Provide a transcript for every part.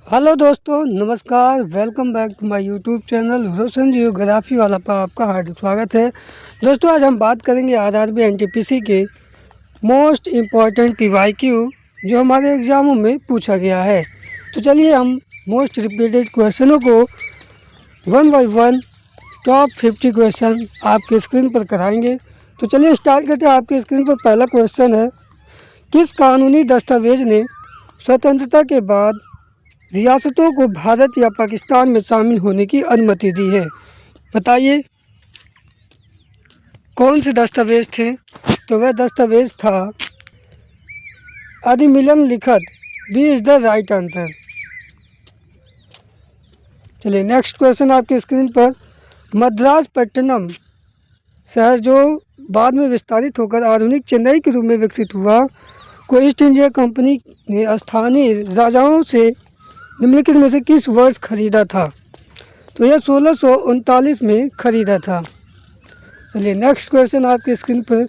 Hello दोस्तों, नमस्कार। Welcome back to my YouTube channel Roshan geography वाला पर आपका हार्दिक स्वागत है। दोस्तों, आज हम बात करेंगे आरआरबी एनटीपीसी के मोस्ट इम्पॉर्टेंट पीवाईक्यू जो हमारे एग्ज़ामों में पूछा गया है। तो चलिए हम मोस्ट रिपीटेड क्वेश्चनों को one by one top 50 question आपके स्क्रीन पर कराएंगे। तो चलिए स्टार्ट करते हैं। आपके स्क्रीन पर पहला क्वेश्चन है, किस कानूनी दस्तावेज ने स्वतंत्रता के बाद रियासतों को भारत या पाकिस्तान में शामिल होने की अनुमति दी है? बताइए कौन से दस्तावेज थे? तो वह दस्तावेज था अधिनियम लिखत। B is the right answer. चलिए नेक्स्ट क्वेश्चन आपकी स्क्रीन पर, मद्रास पट्टनम शहर जो बाद में विस्तारित होकर आधुनिक चेन्नई के रूप में विकसित हुआ को ईस्ट इंडिया कंपनी ने स्थानीय राजाओं से निम्नलिखित में से किस वर्ष खरीदा था? तो यह 1639 में खरीदा था। चलिए नेक्स्ट क्वेश्चन आपकी स्क्रीन पर,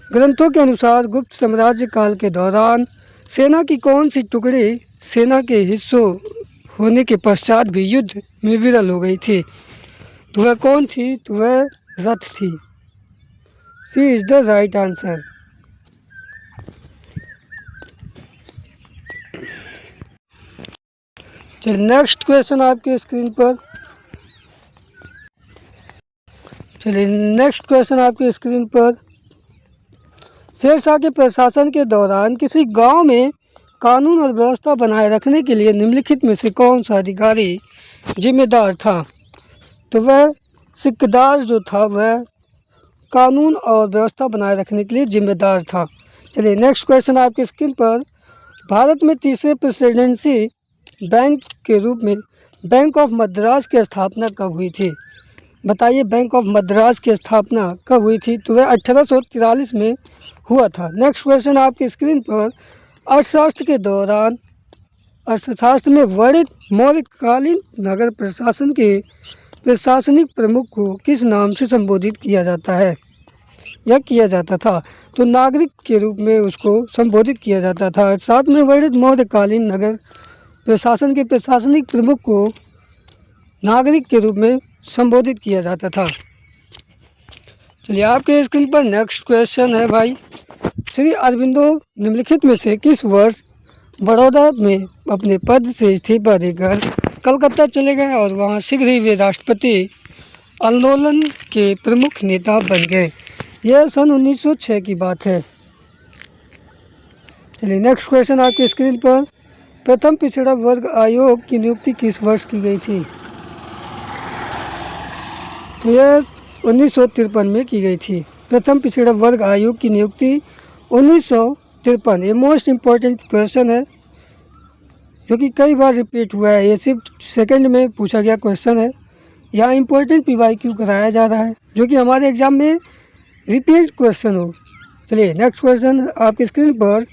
ग्रंथों के अनुसार गुप्त साम्राज्य काल के दौरान सेना की कौन सी टुकड़ी सेना के हिस्सों होने के पश्चात भी युद्ध में विरल हो गई थी? तो वह कौन थी? तो वह रथ थी। सी इज द राइट आंसर। चलिए नेक्स्ट क्वेश्चन आपके स्क्रीन पर, शेरशाह के प्रशासन के दौरान किसी गांव में कानून और व्यवस्था बनाए रखने के लिए निम्नलिखित में से कौन सा अधिकारी जिम्मेदार था? तो वह सिकदार जो था वह कानून और व्यवस्था बनाए रखने के लिए जिम्मेदार था। चलिए नेक्स्ट क्वेश्चन आपकी स्क्रीन पर, भारत में तीसरे प्रेसिडेंसी बैंक के रूप में बैंक ऑफ मद्रास की स्थापना कब हुई थी? बताइए बैंक ऑफ मद्रास की स्थापना कब हुई थी? तो वह 1843 में हुआ था। नेक्स्ट क्वेश्चन आपकी स्क्रीन पर, अर्थशास्त्र के दौरान अर्थशास्त्र में वर्णित मौर्यकालीन नगर प्रशासन के प्रशासनिक प्रमुख को किस नाम से संबोधित किया जाता है या किया जाता था? तो नागरिक के रूप में उसको संबोधित किया जाता था। अर्थशास्त्र में वर्णित मौर्यकालीन नगर प्रशासन के प्रशासनिक प्रमुख को नागरिक के रूप में संबोधित किया जाता था। चलिए आपके स्क्रीन पर नेक्स्ट क्वेश्चन है भाई, श्री अरबिंदो निम्नलिखित में से किस वर्ष बड़ौदा में अपने पद से इस्तीफा देकर कलकत्ता चले गए और वहां शीघ्र ही वे राष्ट्रपति आंदोलन के प्रमुख नेता बन गए? यह सन 1906 की बात है। चलिए नेक्स्ट क्वेश्चन आपकी स्क्रीन पर, प्रथम पिछड़ा वर्ग आयोग की नियुक्ति किस वर्ष की गई थी? तो यह 1953 में की गई थी। प्रथम पिछड़ा वर्ग आयोग की नियुक्ति 1953। ये मोस्ट इम्पॉर्टेंट क्वेश्चन है जो कि कई बार रिपीट हुआ है। ये सिर्फ सेकंड में पूछा गया क्वेश्चन है। यहाँ इम्पोर्टेंट पीवाईक्यू कराया जा रहा है जो कि हमारे एग्जाम में रिपीट क्वेश्चन हो। चलिए नेक्स्ट क्वेश्चन आपकी स्क्रीन पर,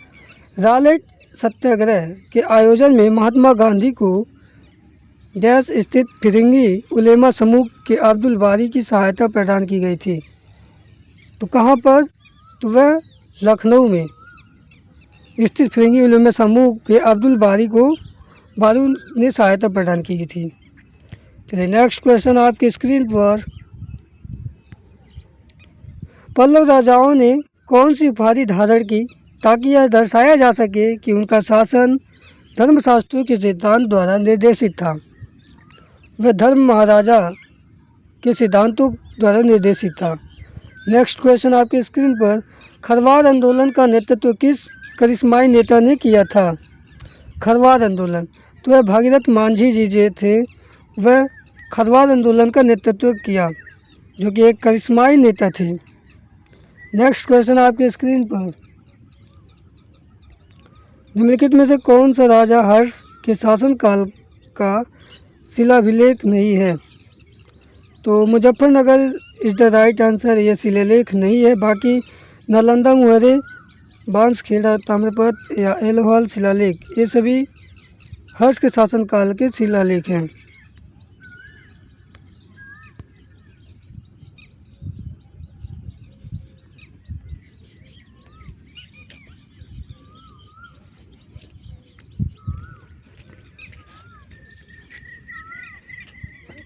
रालेट सत्याग्रह के आयोजन में महात्मा गांधी को डैश स्थित फिरंगी उलेमा समूह के अब्दुल बारी की सहायता प्रदान की गई थी? तो कहाँ पर? तो वह लखनऊ में स्थित फिरंगी उलेमा समूह के अब्दुल बारू ने सहायता प्रदान की थी। चलिए नेक्स्ट क्वेश्चन आपकी स्क्रीन पर, पल्लव राजाओं ने कौन सी उपाधि धारण की ताकि यह दर्शाया जा सके कि उनका शासन धर्मशास्त्रों के सिद्धांत द्वारा निर्देशित था? वह धर्म महाराजा के सिद्धांतों द्वारा निर्देशित था। नेक्स्ट क्वेश्चन आपकी स्क्रीन पर, खरवार आंदोलन का नेतृत्व किस करिश्माई नेता ने किया था? खरवार आंदोलन, तो वह भागीरथ मांझी जी जो थे वह खरवार आंदोलन का नेतृत्व किया, जो कि एक करिश्माई नेता थे। नेक्स्ट क्वेश्चन आपकी स्क्रीन पर, निम्नलिखित में से कौन सा राजा हर्ष के शासनकाल का शिलाभिलेख नहीं है? तो Muzaffarnagar is the right answer. यह शिलालेख नहीं है। बाकी नालंदा, मुहर्रे, बांसखेड़ा, ताम्रपत्र या एलोहाल शिलालेख ये सभी हर्ष के शासनकाल के शिलालेख हैं।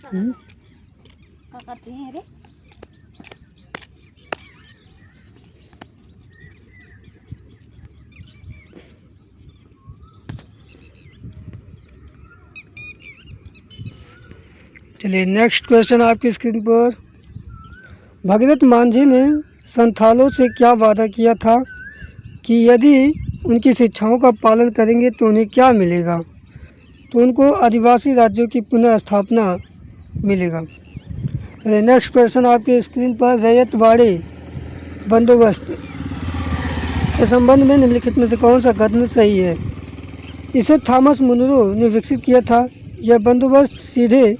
क्या करते हैं रे? चलिए नेक्स्ट क्वेश्चन आपकी स्क्रीन पर। भगीरथ मांझी ने संथालों से क्या वादा किया था कि यदि उनकी शिक्षाओं का पालन करेंगे तो उन्हें क्या मिलेगा? तो उनको आदिवासी राज्यों की पुनः स्थापना मिलेगा। चलिए नेक्स्ट क्वेश्चन आपकी स्क्रीन पर। रैयतवाड़ी बंदोबस्त के संबंध में निम्नलिखित में से कौन सा कथन सही है? इसे थॉमस मुनरो ने विकसित किया था। यह बंदोबस्त सीधे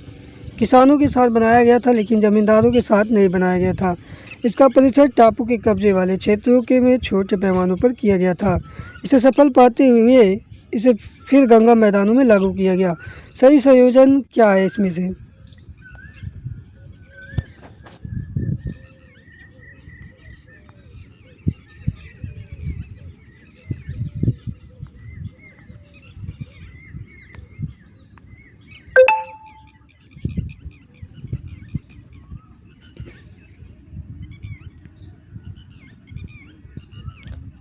किसानों के साथ बनाया गया था, लेकिन जमींदारों के साथ नहीं बनाया गया था। इसका परिसर टापू के कब्जे वाले क्षेत्रों के में छोटे पैमानों पर किया गया था। इसे सफल पाते हुए इसे फिर गंगा मैदानों में लागू किया गया। सही संयोजन क्या है इसमें से?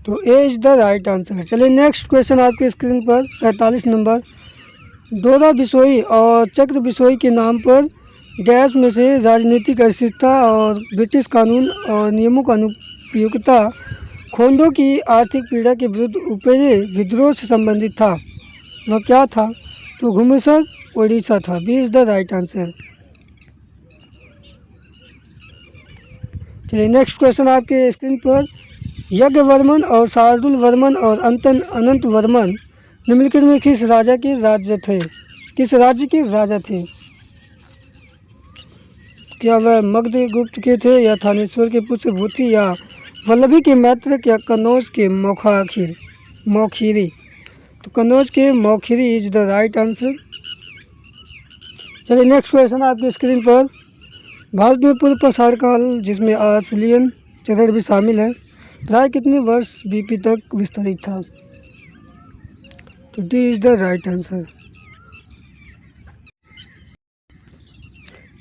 तो ए इज द राइट आंसर। चलिए नेक्स्ट क्वेश्चन आपकी स्क्रीन पर 45 नंबर। डोरा बिसोई और चक्र बिसोई के नाम पर डैश में से राजनीतिक अस्थिरता और ब्रिटिश कानून और नियमों का अनुपयुक्तता खोंडों की आर्थिक पीड़ा के विरुद्ध उपजे विद्रोह से संबंधित था। वह क्या था? तो घुमसर उड़ीसा था। B is the right answer. चलिए नेक्स्ट क्वेश्चन आपके स्क्रीन पर। यज्ञवर्मन और शार्दुल वर्मन और अनंत वर्मन निम्नलिखित में किस राजा के राज्य थे? किस राज्य के राजा थे? क्या वह मगध गुप्त के थे, या थानेश्वर के पुत्र भूति, या वल्लभी के मैत्रक, या कन्नौज के मौखिरी? तो कन्नौज के मौखिरी इज द राइट आंसर। चलिए नेक्स्ट क्वेश्चन आपकी स्क्रीन पर। भारत में पूर्व प्रसार काल, जिसमें आसुलियन चरण भी शामिल है, प्राय कितने वर्ष बीपी तक विस्तारित था? तो D is the right answer.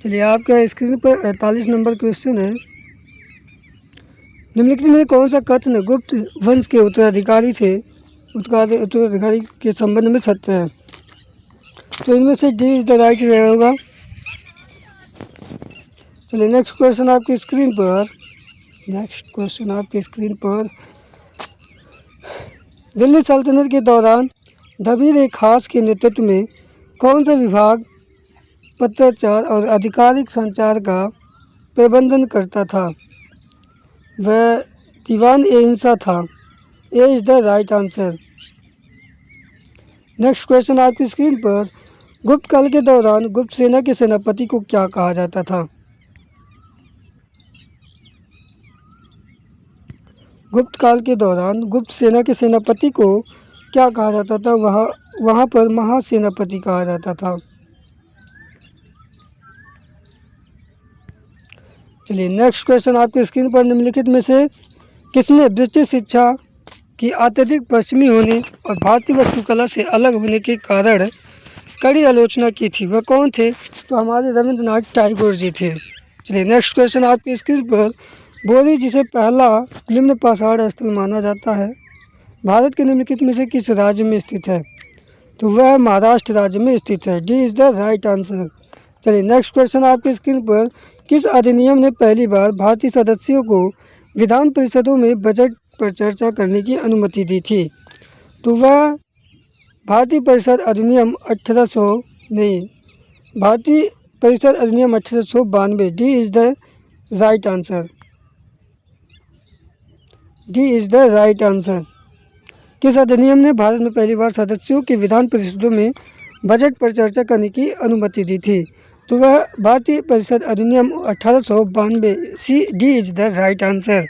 चलिए आपका स्क्रीन पर 48 नंबर क्वेश्चन है। निम्नलिखित में कौन सा कथन गुप्त वंश के उत्तराधिकारी के संबंध में सत्य है? तो इनमें से डी इज द राइट रहेगा। चलिए नेक्स्ट क्वेश्चन आपकी स्क्रीन पर। दिल्ली सल्तनत के दौरान दबीर खास के नेतृत्व में कौन सा विभाग पत्राचार और आधिकारिक संचार का प्रबंधन करता था? वह दीवान ए हिंसा था। A is the right answer. Next question आपकी स्क्रीन पर। गुप्त काल के दौरान गुप्त सेना के सेनापति को क्या कहा जाता था? गुप्त काल के दौरान गुप्त सेना के सेनापति को क्या कहा जाता था? वहाँ पर महासेनापति कहा जाता था। चलिए नेक्स्ट क्वेश्चन आपकी स्क्रीन पर। निम्नलिखित में से किसने ब्रिटिश शिक्षा की अत्यधिक पश्चिमी होने और भारतीय वास्तुकला से अलग होने के कारण कड़ी आलोचना की थी? वह कौन थे? तो हमारे रविंद्रनाथ टैगोर जी थे। चलिए नेक्स्ट क्वेश्चन आपकी स्क्रीन पर। बोरी, जिसे पहला निम्न पाषाण स्थल माना जाता है, भारत के निम्नलिखित में से किस राज्य में स्थित है? तो वह महाराष्ट्र राज्य में स्थित है। D is the right answer. चलिए नेक्स्ट क्वेश्चन आपकी स्क्रीन पर। किस अधिनियम ने पहली बार भारतीय सदस्यों को विधान परिषदों में बजट पर चर्चा करने की अनुमति दी थी? तो वह भारतीय परिषद अधिनियम 1892। D is the right answer. D is the right answer. किस अधिनियम ने भारत में पहली बार सदस्यों के विधान परिषदों में बजट पर चर्चा करने की अनुमति दी थी? तो वह भारतीय परिषद अधिनियम 1892। C D is the right answer.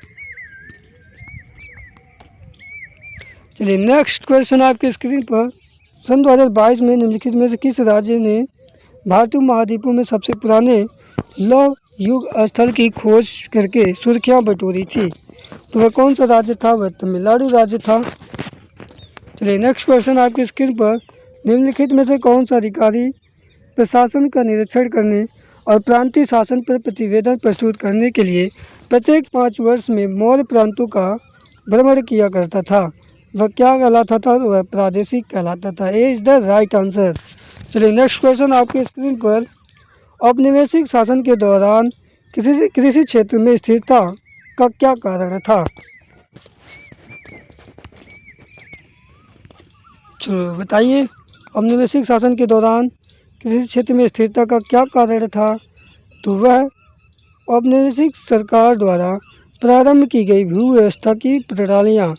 चलिए नेक्स्ट क्वेश्चन आपके स्क्रीन पर। सन 2022 में निम्नलिखित में से किस राज्य ने भारतीय महाद्वीपों में सबसे पुराने लौह युग स्थल की खोज करके सुर्खियां बटोरी थी? तो वह कौन सा राज्य था? वह तमिलनाडु राज्य था। चलिए नेक्स्ट क्वेश्चन आपकी स्क्रीन पर। निम्नलिखित में से कौन सा अधिकारी प्रशासन का निरीक्षण करने और प्रांतीय शासन पर प्रतिवेदन प्रस्तुत करने के लिए प्रत्येक 5 वर्ष में मौर्य प्रांतों का भ्रमण किया करता था। वह क्या कहलाता था? वह प्रादेशिक कहलाता था। A is the right answer. चलिए नेक्स्ट क्वेश्चन आपकी स्क्रीन पर। औपनिवेशिक शासन के दौरान कृषि क्षेत्र में स्थिरता का क्या कारण था? चलो बताइए, औपनिवेशिक शासन के दौरान कृषि क्षेत्र में स्थिरता का क्या कारण था? तो वह औपनिवेशिक सरकार द्वारा प्रारंभ की गई भू व्यवस्था की प्रणालियाँ।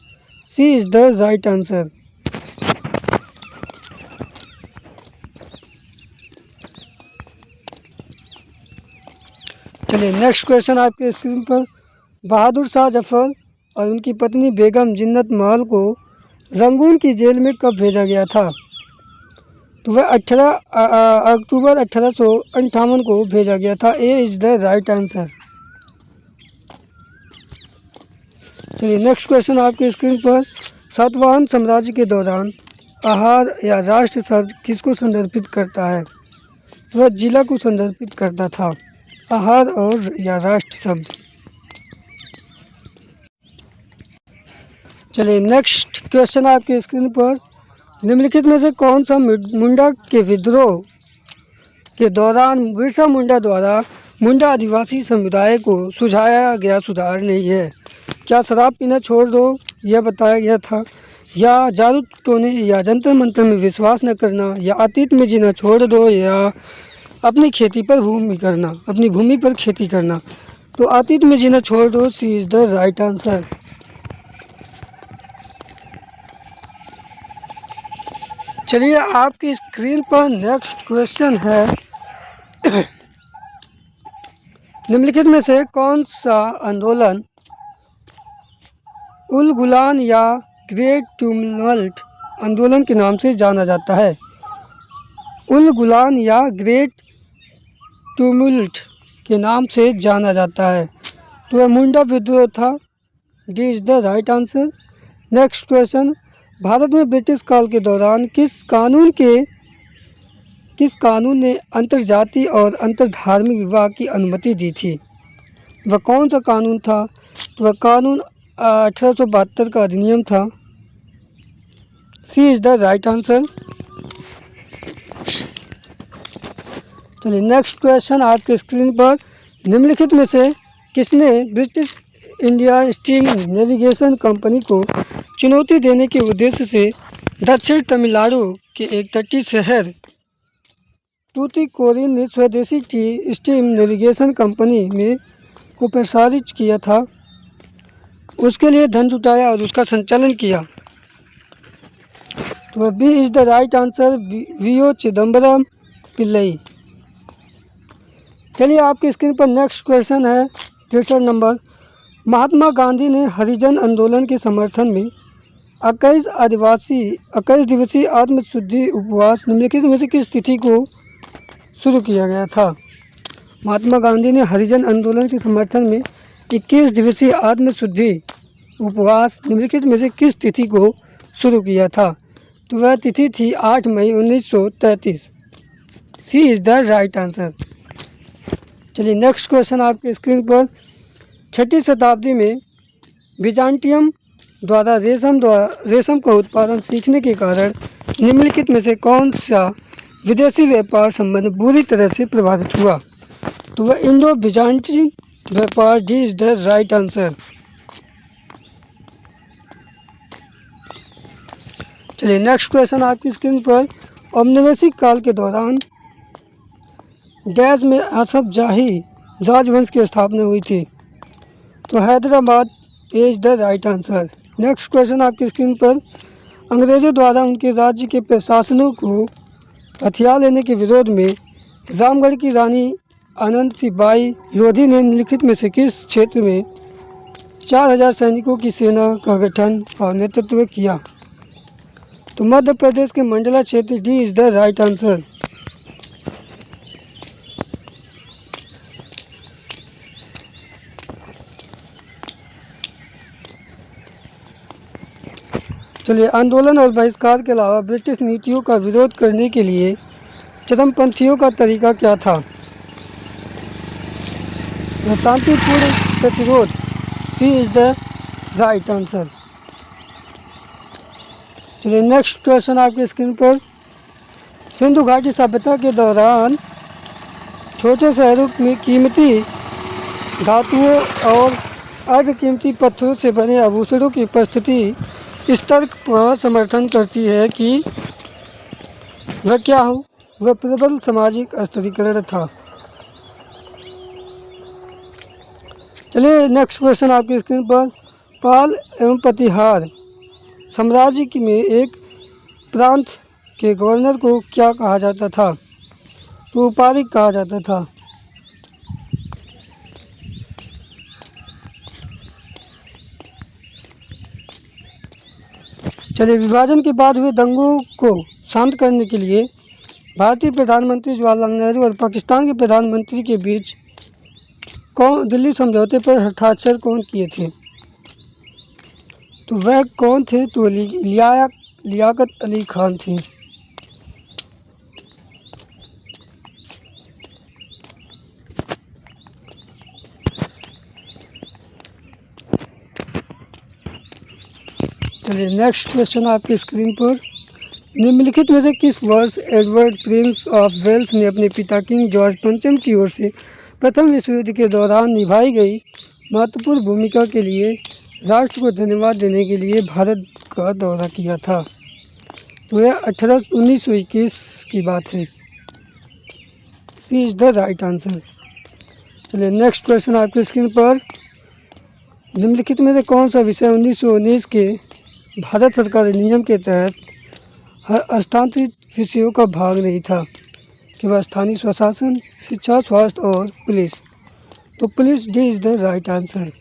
सी इज़ द राइट आंसर। चलिए नेक्स्ट क्वेश्चन आपके स्क्रीन पर। बहादुर शाह जफर और उनकी पत्नी बेगम जिन्नत महल को रंगून की जेल में कब भेजा गया था? तो वह 18 अक्टूबर 1858 को भेजा गया था। A is the right answer. चलिए नेक्स्ट क्वेश्चन आपके स्क्रीन पर। सातवाहन साम्राज्य के दौरान आहार या राष्ट्र शब्द किसको संदर्भित करता है? वह जिला को संदर्भित करता था, आहार और या राष्ट्र शब्द। चलिए नेक्स्ट क्वेश्चन आपके स्क्रीन पर। निम्नलिखित में से कौन सा मुंडा के विद्रोह के दौरान बिरसा मुंडा द्वारा मुंडा आदिवासी समुदाय को सुझाया गया सुधार नहीं है? क्या शराब पीना छोड़ दो यह बताया गया था, या जादू टोने या जंतर मंत्र में विश्वास न करना, या अतीत में जीना छोड़ दो, या अपनी भूमि पर खेती करना? तो अतीत में जीना छोड़ दो। सी इज़ द राइट आंसर। चलिए आपकी स्क्रीन पर नेक्स्ट क्वेश्चन है। निम्नलिखित में से कौन सा आंदोलन उल गुलान या ग्रेट ट्यूमल्ट आंदोलन के नाम से जाना जाता है? उल गुलान या ग्रेट ट्यूमल्ट के नाम से जाना जाता है। तो वह मुंडा विद्रोह था। D is the right answer. Next question. Bharat में ब्रिटिश काल के दौरान किस कानून ने अंतर्जातीय और अंतर्धार्मिक विवाह की अनुमति दी थी? वह कौन सा कानून था? तो वह कानून 1872 का अधिनियम था। सी इज़ द राइट आंसर। चलिए नेक्स्ट क्वेश्चन आपके स्क्रीन पर। निम्नलिखित में से किसने British India steam navigation company को चुनौती देने के उद्देश्य से दक्षिण तमिलनाडु के एक तटीय शहर तूतीकोरिन ने स्वदेशी स्टीम नेविगेशन कंपनी में को प्रसारित किया था? उसके लिए धन जुटाया और उसका संचालन किया? तो B is the right answer. V O. Chidambaram Pillai. चलिए आपकी स्क्रीन पर नेक्स्ट क्वेश्चन है 63 नंबर। महात्मा गांधी ने हरिजन आंदोलन के समर्थन में 21 दिवसीय आत्मशुद्धि उपवास निम्नलिखित में से किस तिथि को शुरू किया गया था? महात्मा गांधी ने हरिजन आंदोलन के समर्थन में 21 दिवसीय आत्मशुद्धि उपवास निम्नलिखित में से किस तिथि को शुरू किया था? तो वह तिथि थी 8 मई 1933। सी इज़ द राइट आंसर। चलिए नेक्स्ट क्वेश्चन आपके स्क्रीन पर। 6ठी शताब्दी में बिजान्टियम द्वारा रेशम का उत्पादन सीखने के कारण निम्नलिखित में से कौन सा विदेशी व्यापार संबंध बुरी तरह से प्रभावित हुआ? तो वह इंडो बिजान्टियन व्यापार। D is the right answer. चलिए नेक्स्ट क्वेश्चन आपकी स्क्रीन पर। औपनिवेशिक काल के दौरान डैश में आसफ जाही राजवंश की स्थापना हुई थी? तो Hyderabad is the right answer. Next question आपकी स्क्रीन पर। अंग्रेज़ों द्वारा उनके राज्य के प्रशासनों को हथियार लेने के विरोध में रामगढ़ की रानी अनंतबाई लोधी ने निम्नलिखित में से किस क्षेत्र में 4000 सैनिकों की सेना का गठन और नेतृत्व किया? तो मध्य प्रदेश के मंडला क्षेत्र। D is the right answer. चलिए आंदोलन और बहिष्कार के अलावा ब्रिटिश नीतियों का विरोध करने के लिए चरमपंथियों का तरीका क्या था? व शांतिपूर्ण प्रतिरोध, सी इज द राइट आंसर। चलिए नेक्स्ट क्वेश्चन आपकी स्क्रीन पर। सिंधु घाटी सभ्यता के दौरान छोटे शहरों में कीमती धातुओं और अर्धकीमती पत्थरों से बने आभूषणों की उपस्थिति इस तर्क पर समर्थन करती है कि वह क्या हो, वह प्रबल सामाजिक स्तरीकरण था। चलिए नेक्स्ट क्वेश्चन आपकी स्क्रीन पर। पाल एवं प्रतिहार साम्राज्य में एक प्रांत के गवर्नर को क्या कहा जाता था? तो उपाधिक कहा जाता था। चलिए विभाजन के बाद हुए दंगों को शांत करने के लिए भारतीय प्रधानमंत्री जवाहरलाल नेहरू और पाकिस्तान के प्रधानमंत्री के बीच दिल्ली समझौते पर हस्ताक्षर कौन किए थे? तो वह कौन थे? तो लियाकत अली खान थे। चलिए नेक्स्ट क्वेश्चन आपकी स्क्रीन पर। निम्नलिखित में से किस वर्ष एडवर्ड प्रिंस ऑफ वेल्स ने अपने पिता किंग जॉर्ज पंचम की ओर से प्रथम विश्व युद्ध के दौरान निभाई गई महत्वपूर्ण भूमिका के लिए राष्ट्र को धन्यवाद देने के लिए भारत का दौरा किया था? तो यह 1921 की बात है। सी इज द राइट आंसर। चलिए नेक्स्ट क्वेश्चन आपकी स्क्रीन पर। निम्नलिखित में से कौन सा विषय 1919 के भारत सरकार अधिनियम के तहत हस्तांतरित विषयों का भाग नहीं था? कि वह स्थानीय स्वशासन, शिक्षा, स्वास्थ्य और पुलिस। तो police D is the right answer.